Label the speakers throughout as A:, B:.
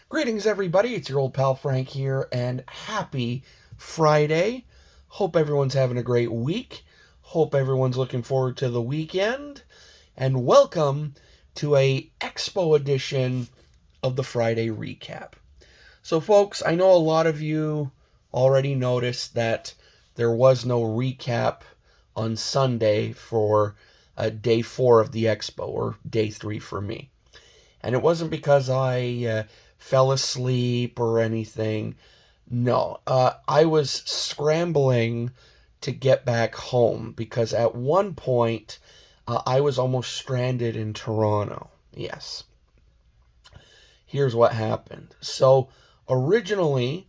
A: Greetings, everybody. It's your old pal Frank here, and happy Friday. Hope everyone's having a great week. Hope everyone's looking forward to the weekend. And welcome to a Expo edition of the Friday Recap. So, folks, I know a lot of you already noticed that there was no recap on Sunday for day 4 of the Expo, or day 3 for me. And it wasn't because I fell asleep or anything. No, I was scrambling to get back home because at one point I was almost stranded in Toronto. Yes. Here's what happened. So originally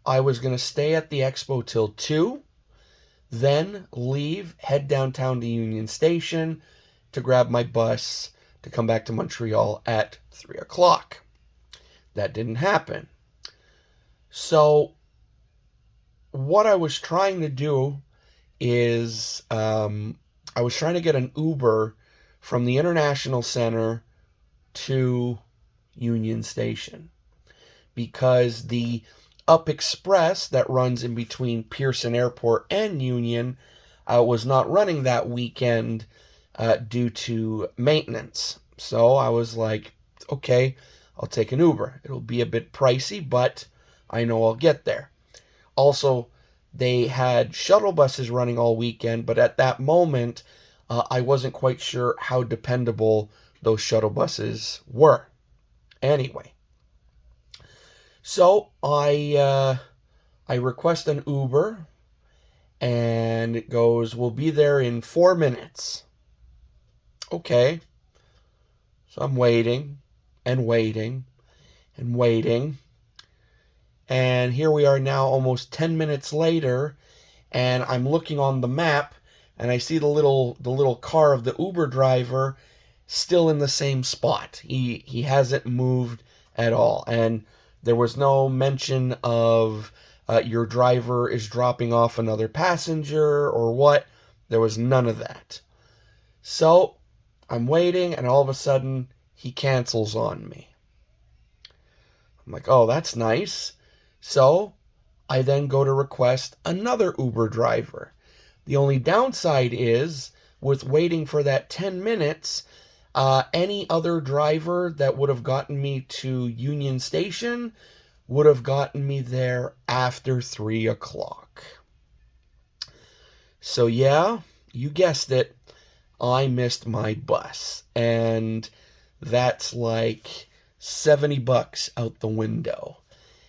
A: I was going to stay at the expo till 2, then leave, head downtown to Union Station to grab my bus to come back to Montreal at 3 o'clock. That didn't happen. So what I was trying to do is I was trying to get an Uber from the International Center to Union Station because the Up Express that runs in between Pearson Airport and Union was not running that weekend due to maintenance. So I was like, okay, I'll take an Uber. It'll be a bit pricey, but I know I'll get there. Also, they had shuttle buses running all weekend, but at that moment, I wasn't quite sure how dependable those shuttle buses were. Anyway, so I request an Uber, and it goes, we'll be there in 4 minutes. Okay, so I'm waiting and waiting and waiting. And here we are now almost 10 minutes later, and I'm looking on the map and I see the little car of the Uber driver still in the same spot. He hasn't moved at all. And there was no mention of your driver is dropping off another passenger or what. There was none of that. So I'm waiting, and all of a sudden he cancels on me. I'm like, oh, that's nice. So I then go to request another Uber driver. The only downside is, with waiting for that 10 minutes, any other driver that would have gotten me to Union Station would have gotten me there after 3 o'clock. So yeah, you guessed it, I missed my bus. And that's like $70 out the window.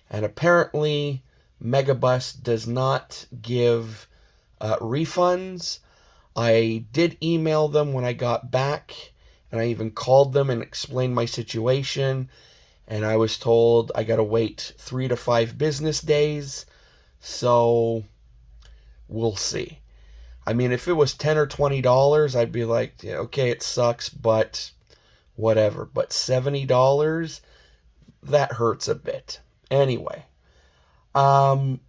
A: And apparently, Megabus does not give refunds. I did email them when I got back, and I even called them and explained my situation. And I was told I gotta wait 3 to 5 business days. So we'll see. I mean, if it was $10 or $20, I'd be like, yeah, okay, it sucks, but whatever. But $70, that hurts a bit. Anyway, so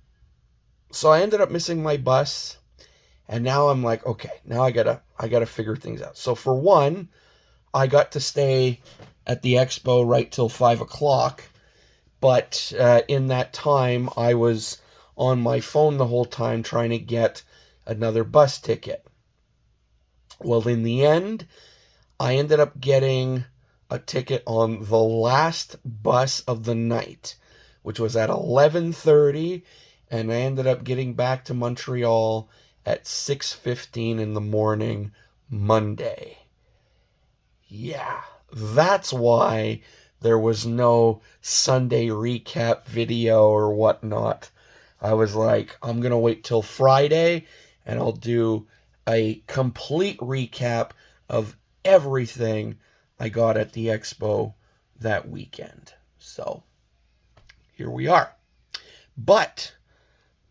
A: I ended up missing my bus, and now I'm like, okay, now I gotta figure things out. So for one, I got to stay at the expo right till 5 o'clock, but in that time, I was on my phone the whole time trying to get another bus ticket. Well, in the end, I ended up getting a ticket on the last bus of the night, which was at 11:30, and I ended up getting back to Montreal at 6:15 in the morning, Monday. Yeah, that's why there was no Sunday recap video or whatnot. I was like, I'm going to wait till Friday, and I'll do a complete recap of everything I got at the expo that weekend. So here we are. But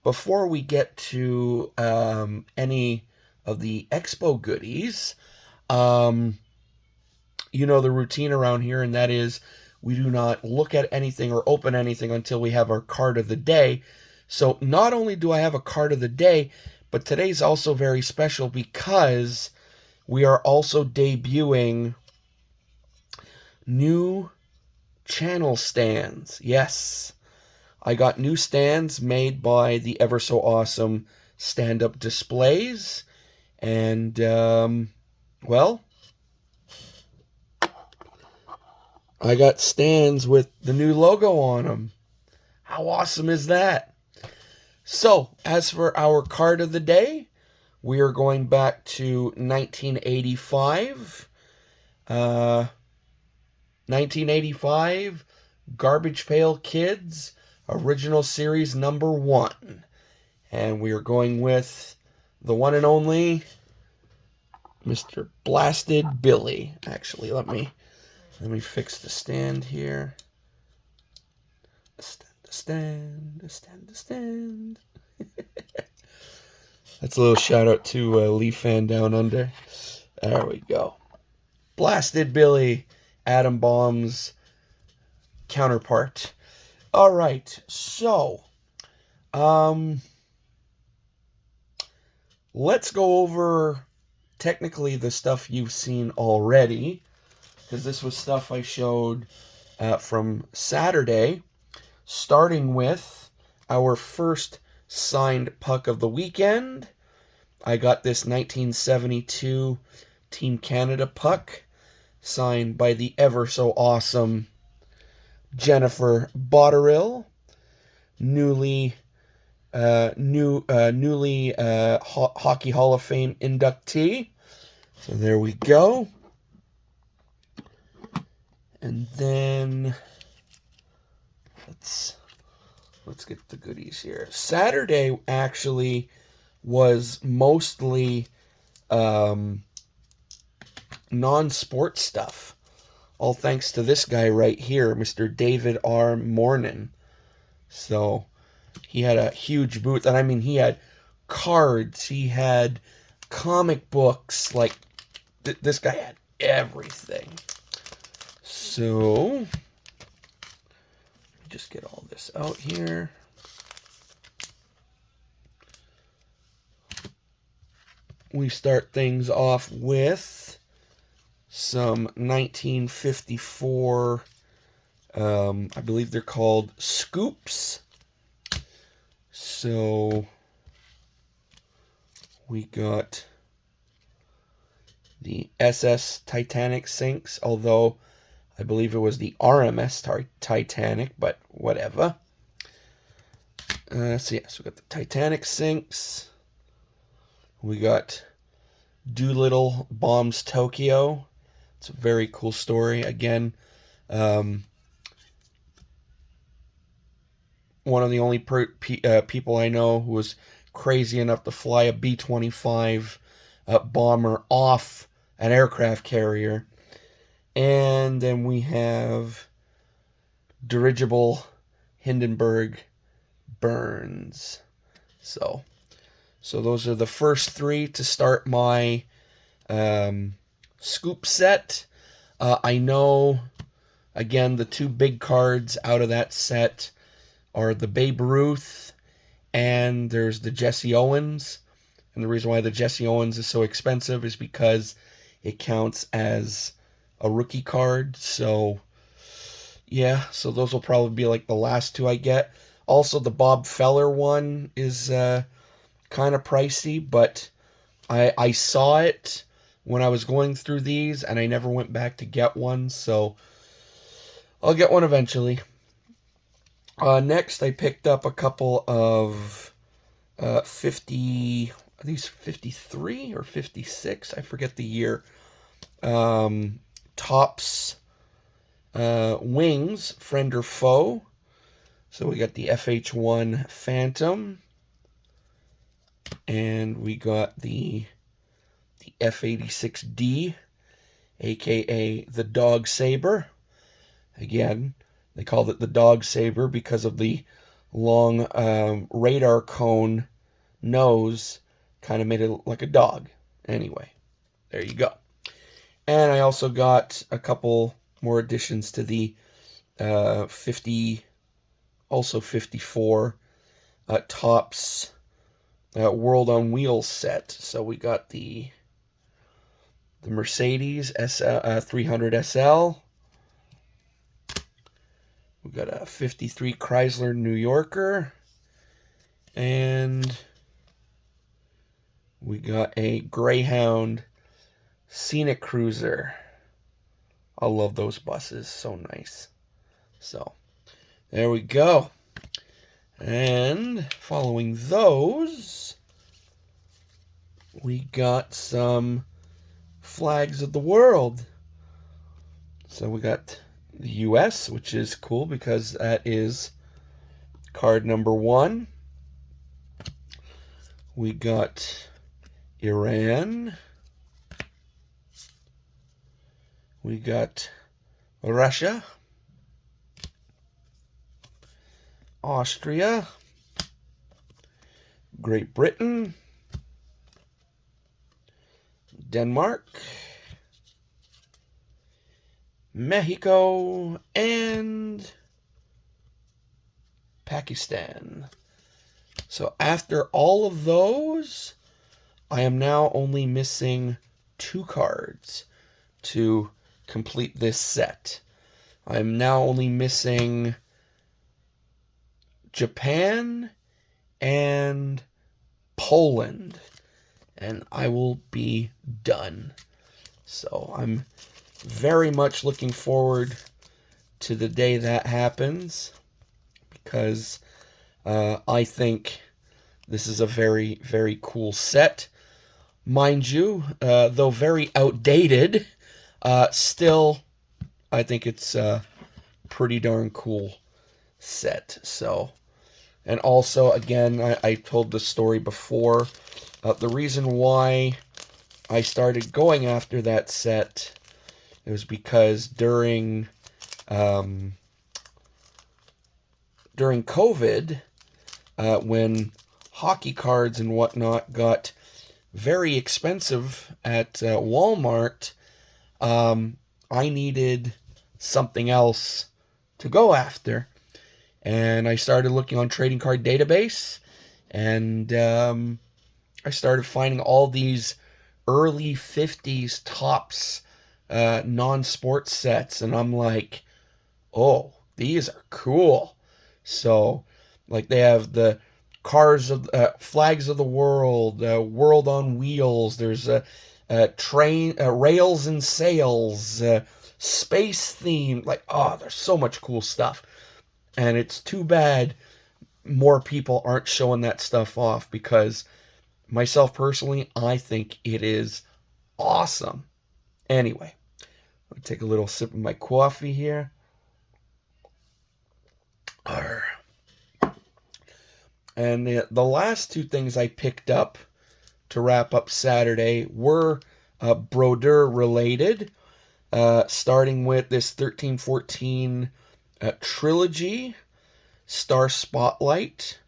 A: before we get to any of the expo goodies, you know the routine around here, and that is we do not look at anything or open anything until we have our card of the day. So not only do I have a card of the day, but today's also very special because we are also debuting new channel stands. Yes, I got new stands made by the ever so awesome stand-up displays. And, well, I got stands with the new logo on them. How awesome is that? So, as for our card of the day, we are going back to 1985. 1985 Garbage Pail Kids Original Series number 1. And we are going with the one and only Mr. Blasted Billy. Actually, let me fix the stand here. The stand. That's a little shout out to Lee Fan Down Under. There we go. Blasted Billy, Atom Bomb's counterpart. All right, so let's go over technically the stuff you've seen already, because this was stuff I showed from Saturday, starting with our first signed puck of the weekend. I got this 1972 Team Canada puck signed by the ever so awesome Jennifer Botterill, newly Hockey Hall of Fame inductee. So there we go. And then let's get the goodies here. Saturday actually was mostly non-sport stuff. All thanks to this guy right here, Mr. David R. Mornan. So he had a huge booth, and I mean, he had cards, he had comic books, like this guy had everything. So just get all this out here. We start things off with some 1954, I believe they're called scoops. So we got the SS Titanic sinks, although I believe it was the RMS Titanic, but whatever. So yes, we got the Titanic sinks. We got Doolittle Bombs Tokyo. It's a very cool story. Again, one of the only people I know who was crazy enough to fly a B-25 bomber off an aircraft carrier. And then we have Dirigible Hindenburg Burns. So those are the first three to start my scoop set. I know, again, the two big cards out of that set are the Babe Ruth and there's the Jesse Owens. And the reason why the Jesse Owens is so expensive is because it counts as a rookie card. So yeah, so those will probably be like the last two I get. Also, the Bob Feller one is kind of pricey, but I saw it when I was going through these, and I never went back to get one, so I'll get one eventually. Next, I picked up a couple of 50, I think it's 53 or 56, I forget the year, Topps Wings, Friend or Foe. So we got the FH1 Phantom, and we got the F86D, aka the Dog Saber. Again, they called it the Dog Saber because of the long radar cone nose, kind of made it look like a dog. Anyway, there you go. And I also got a couple more additions to the 54 Topps World on Wheels set. So we got the Mercedes 300 SL, got a 53 Chrysler New Yorker. And we got a Greyhound Scenic Cruiser. I love those buses. So nice. So, there we go. And following those, we got some flags of the world. So we got the U.S., which is cool because that is card number 1. We got Iran. We got Russia. Austria. Great Britain. Denmark. Mexico. And Pakistan. So after all of those, I am now only missing 2 cards to complete this set. I'm now only missing Japan and Poland, and I will be done. So I'm very much looking forward to the day that happens, because I think this is a very, very cool set. Mind you, though very outdated, still, I think it's a pretty darn cool set. So, and also, again, I told the story before. The reason why I started going after that set, it was because during COVID, when hockey cards and whatnot got very expensive at Walmart, I needed something else to go after. And I started looking on Trading Card Database, and I started finding all these early 50s Topps non-sports sets, and I'm like, oh, these are cool. So, like, they have the cars of flags of the world, world on wheels. There's train rails and sails, space theme. Like, oh, there's so much cool stuff, and it's too bad more people aren't showing that stuff off, because myself personally, I think it is awesome. Anyway, I'll take a little sip of my coffee here. Arr. And the last 2 things I picked up to wrap up Saturday were Brodeur related, starting with this 13-14 trilogy, Star Spotlight.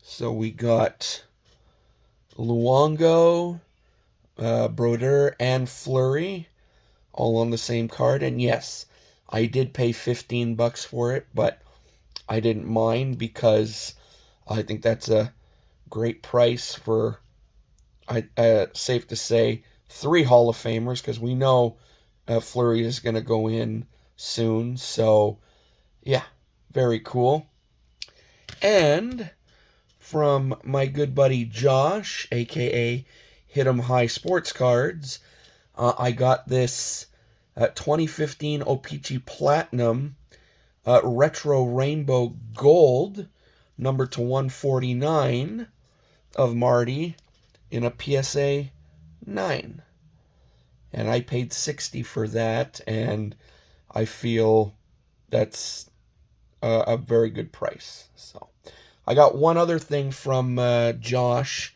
A: So we got Luongo, Brodeur, and Fleury all on the same card. And yes, I did pay $15 for it, but I didn't mind, because I think that's a great price for, safe to say, 3 Hall of Famers, because we know Fleury is going to go in soon. So, yeah, very cool. And from my good buddy Josh, a.k.a. Hit 'em High Sports Cards, I got this 2015 O-Pee-Chee Platinum Retro Rainbow Gold, number to 149 of Marty in a PSA 9. And I paid $60 for that, and I feel that's a very good price. So I got one other thing from Josh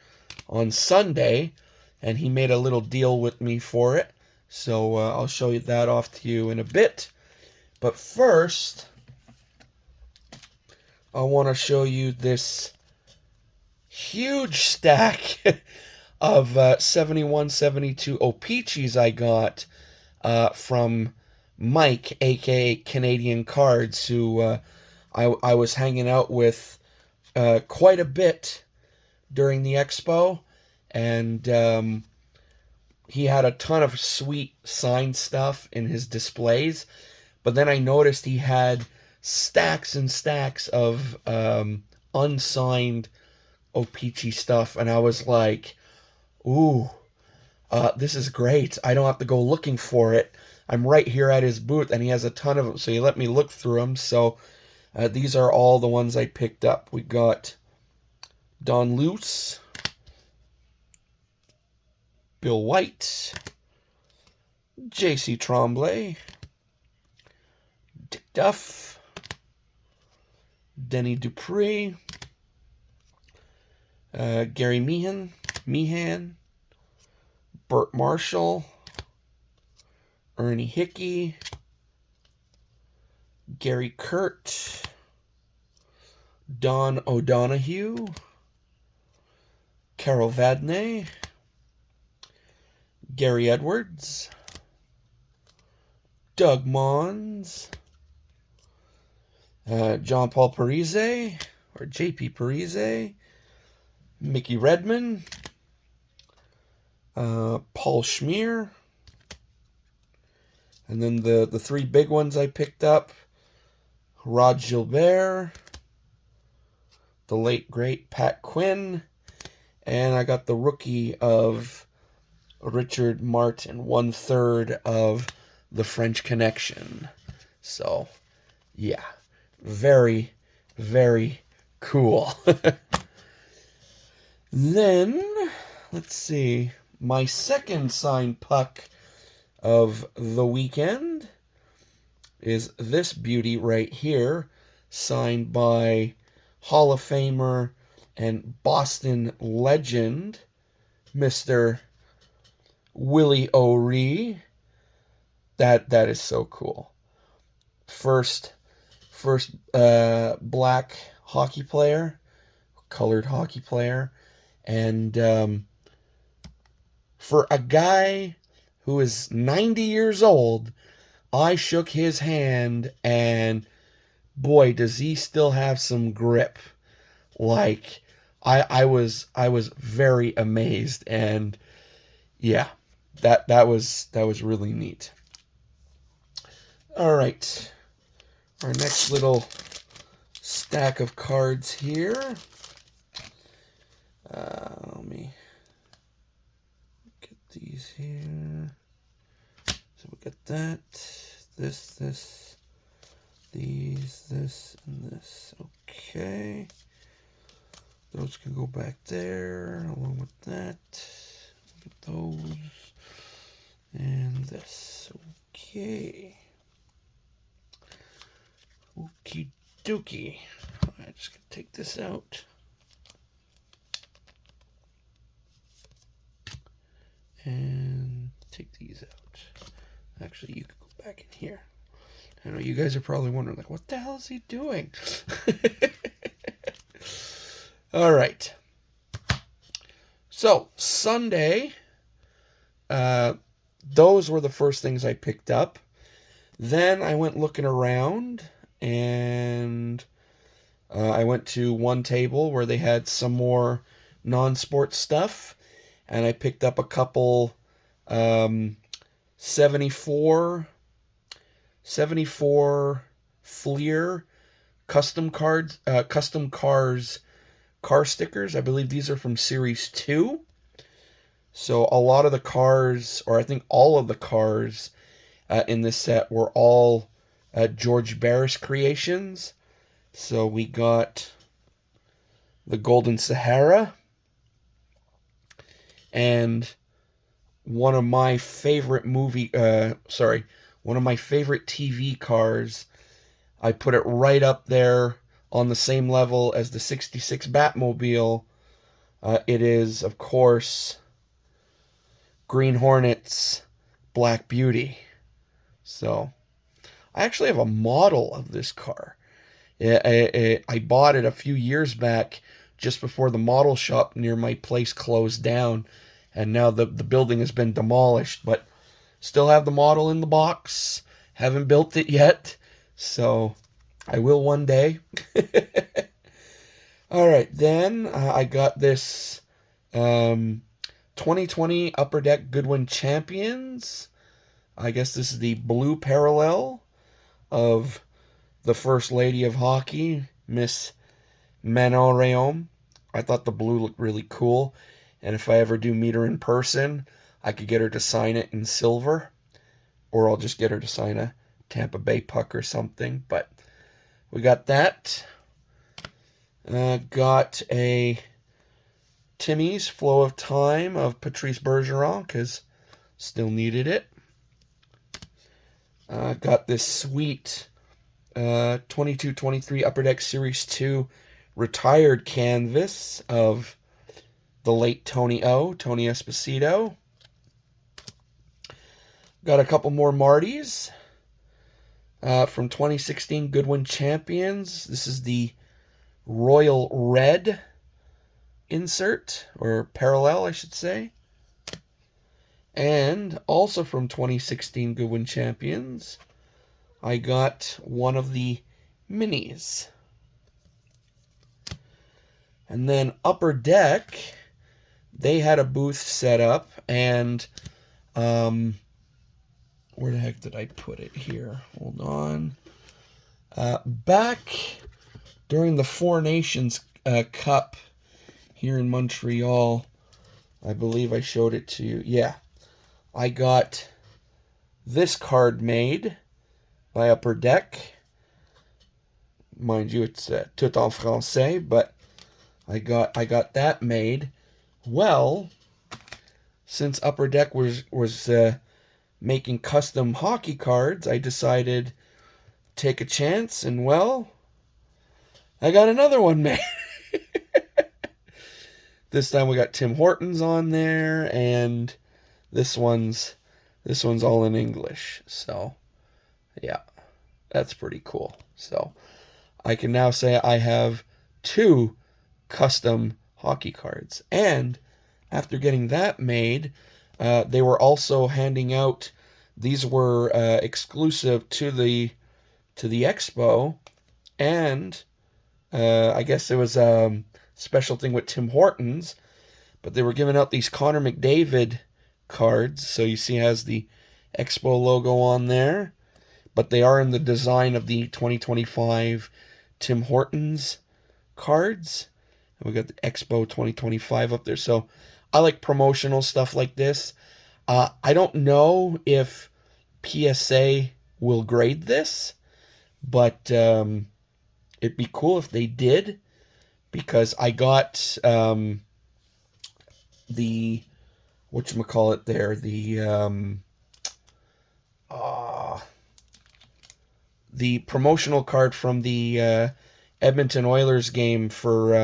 A: on Sunday, and he made a little deal with me for it. So I'll show you that off to you in a bit. But first, I want to show you this huge stack of 71-72 O-Pee-Chees I got from Mike, a.k.a. Canadian Cards, who I was hanging out with quite a bit during the expo. And he had a ton of sweet signed stuff in his displays. But then I noticed he had stacks and stacks of unsigned O-Pee-Chee stuff, and I was like, ooh, this is great. I don't have to go looking for it. I'm right here at his booth, and he has a ton of them, so he let me look through them. So these are all the ones I picked up. We got Don Luce, Bill White, J.C. Tremblay, Dick Duff, Denny Dupree, Gary Meehan, Burt Marshall, Ernie Hickey, Gary Kurt, Don O'Donohue, Carol Vadnais, Gary Edwards, Doug Mons, John Paul Parise, or J.P. Parise, Mickey Redman, Paul Schmier, and then the three big ones I picked up, Rod Gilbert, the late great Pat Quinn, and I got the rookie of Richard Martin, 1/3 of the French Connection. So, yeah, very, very cool. Then, let's see, my second signed puck of the weekend is this beauty right here, signed by Hall of Famer and Boston legend, Mr. Willie O'Ree. That is so cool. First black hockey player, colored hockey player, and for a guy who is 90 years old, I shook his hand, and boy, does he still have some grip. Like, I was very amazed, and yeah, that was really neat. All right, our next little stack of cards here. Let me get these here. So we got that, this, these, this, and this. Okay. Those can go back there along with that. Look at those. And this. Okay. Okie dokie. I'm just going to take this out. And take these out. Actually, you could go back in here. I know you guys are probably wondering, like, what the hell is he doing? All right. So, Sunday, those were the first things I picked up. Then I went looking around, and I went to one table where they had some more non-sports stuff, and I picked up a couple 74 Fleer custom cars car stickers. I believe these are from Series 2. So a lot of the cars, or I think all of the cars in this set were all George Barris creations. So we got the Golden Sahara, and one of my favorite TV cars. I put it right up there on the same level as the 66 Batmobile. It is, of course, Green Hornet's Black Beauty. So, I actually have a model of this car. I bought it a few years back, just before the model shop near my place closed down, and now the building has been demolished, but still have the model in the box. Haven't built it yet, so I will one day. All right, then I got this 2020 Upper Deck Goodwin Champions. I guess this is the blue parallel of the First Lady of Hockey, Miss Manon Rhéaume. I thought the blue looked really cool, and if I ever do meet her in person, I could get her to sign it in silver, or I'll just get her to sign a Tampa Bay puck or something. But we got that. Got a Timmy's Flow of Time of Patrice Bergeron, because still needed it. Got this sweet 22-23 Upper Deck Series 2 retired canvas of the late Tony Esposito. Got a couple more Martys from 2016 Goodwin Champions. This is the Royal Red insert, or parallel, I should say. And also from 2016 Goodwin Champions, I got one of the minis. And then Upper Deck, they had a booth set up, and where the heck did I put it here? Hold on. Back during the Four Nations Cup here in Montreal, I believe I showed it to you. Yeah. I got this card made by Upper Deck. Mind you, it's tout en français, but I got that made. Well, since Upper Deck was making custom hockey cards, I decided to take a chance, and well, I got another one made. This time we got Tim Hortons on there, and this one's all in English. So, yeah, that's pretty cool. So, I can now say I have 2 custom hockey cards. And after getting that made, they were also handing out, these were exclusive to the expo, and I guess it was a special thing with Tim Hortons, but they were giving out these Connor McDavid cards. So you see it has the expo logo on there, but they are in the design of the 2025 Tim Hortons cards. And we got the Expo 2025 up there. So I like promotional stuff like this. I don't know if PSA will grade this, but it'd be cool if they did, because I got the whatchamacallit there, the promotional card from the Edmonton Oilers game for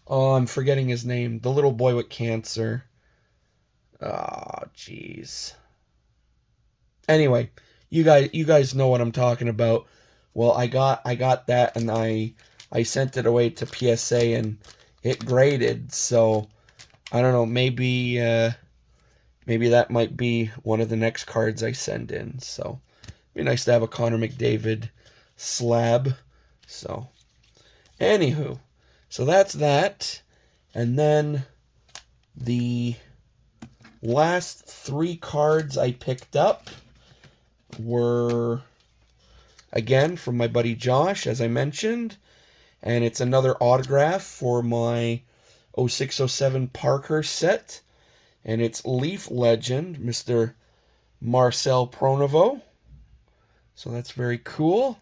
A: I'm forgetting his name, the little boy with cancer. Oh, jeez. Anyway, you guys know what I'm talking about. Well, I got that, and I sent it away to PSA, and it graded. So I don't know, maybe that might be one of the next cards I send in. So it'd be nice to have a Connor McDavid slab. So anywho, so that's that. And then the last 3 cards I picked up were, again, from my buddy Josh, as I mentioned. And it's another autograph for my 06-07 Parkhurst set. And it's Leaf Legend, Mr. Marcel Pronovo. So that's very cool.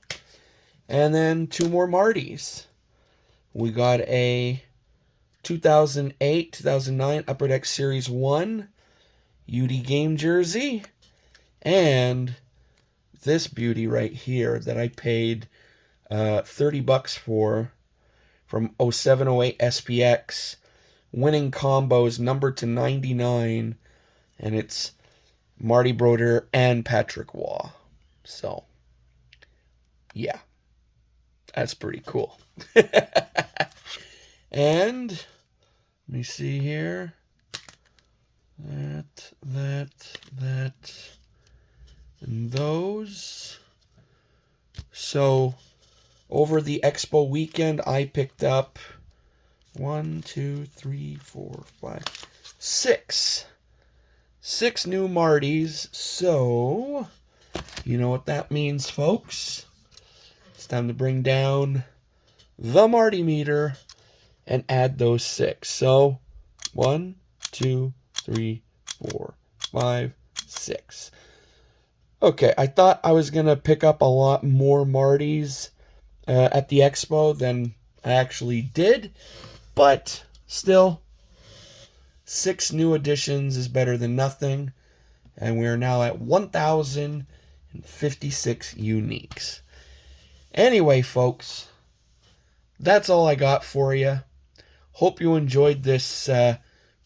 A: And then 2 more Martys. We got a 2008-2009 Upper Deck Series 1 UD game jersey. And this beauty right here that I paid $30 for, from 07-08 SPX, winning combos numbered to 99, and it's Marty Brodeur and Patrick Waugh. So, yeah, that's pretty cool. And let me see here. That, and those. So, over the expo weekend, I picked up 6 new Martys. So, You know what that means, folks. It's time to bring down the Marty meter and add those 6. So 1, 2, 3, 4, 5, 6. Okay, I thought I was going to pick up a lot more Martys at the expo than I actually did, but still, 6 new additions is better than nothing, and we are now at 1,056 uniques. Anyway, folks, that's all I got for you. Hope you enjoyed this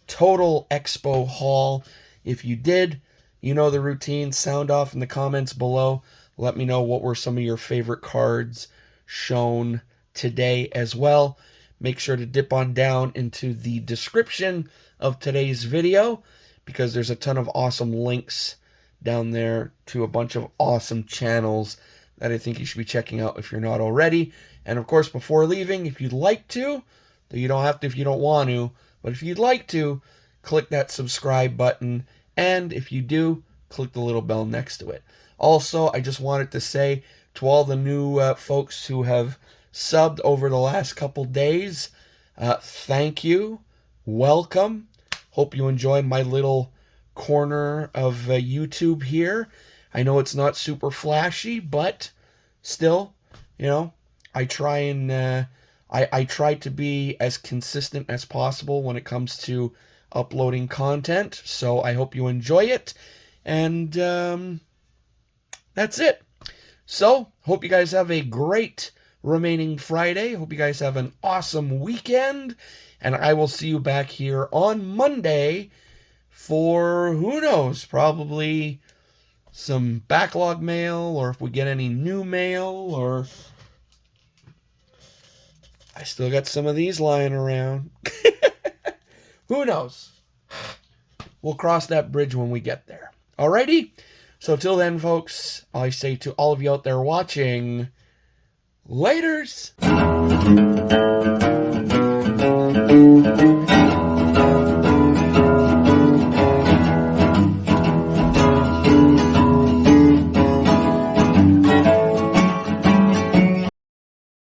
A: total expo haul. If you did, you know the routine. Sound off in the comments below. Let me know what were some of your favorite cards shown today as well. Make sure to dip on down into the description of today's video, because there's a ton of awesome links down there to a bunch of awesome channels that I think you should be checking out if you're not already. And of course, before leaving, if you'd like to, though you don't have to if you don't want to, but if you'd like to, click that subscribe button. And if you do, click the little bell next to it. Also, I just wanted to say to all the new folks who have subbed over the last couple days, thank you. Welcome. Hope you enjoy my little corner of YouTube here. I know it's not super flashy, but still, you know, I try and I try to be as consistent as possible when it comes to uploading content. So I hope you enjoy it, and that's it. So hope you guys have a great remaining Friday. Hope you guys have an awesome weekend, and I will see you back here on Monday for, who knows, probably some backlog mail, or if we get any new mail, or I still got some of these lying around. Who knows? We'll cross that bridge when we get there. Alrighty? So till then, folks, I say to all of you out there watching, laters!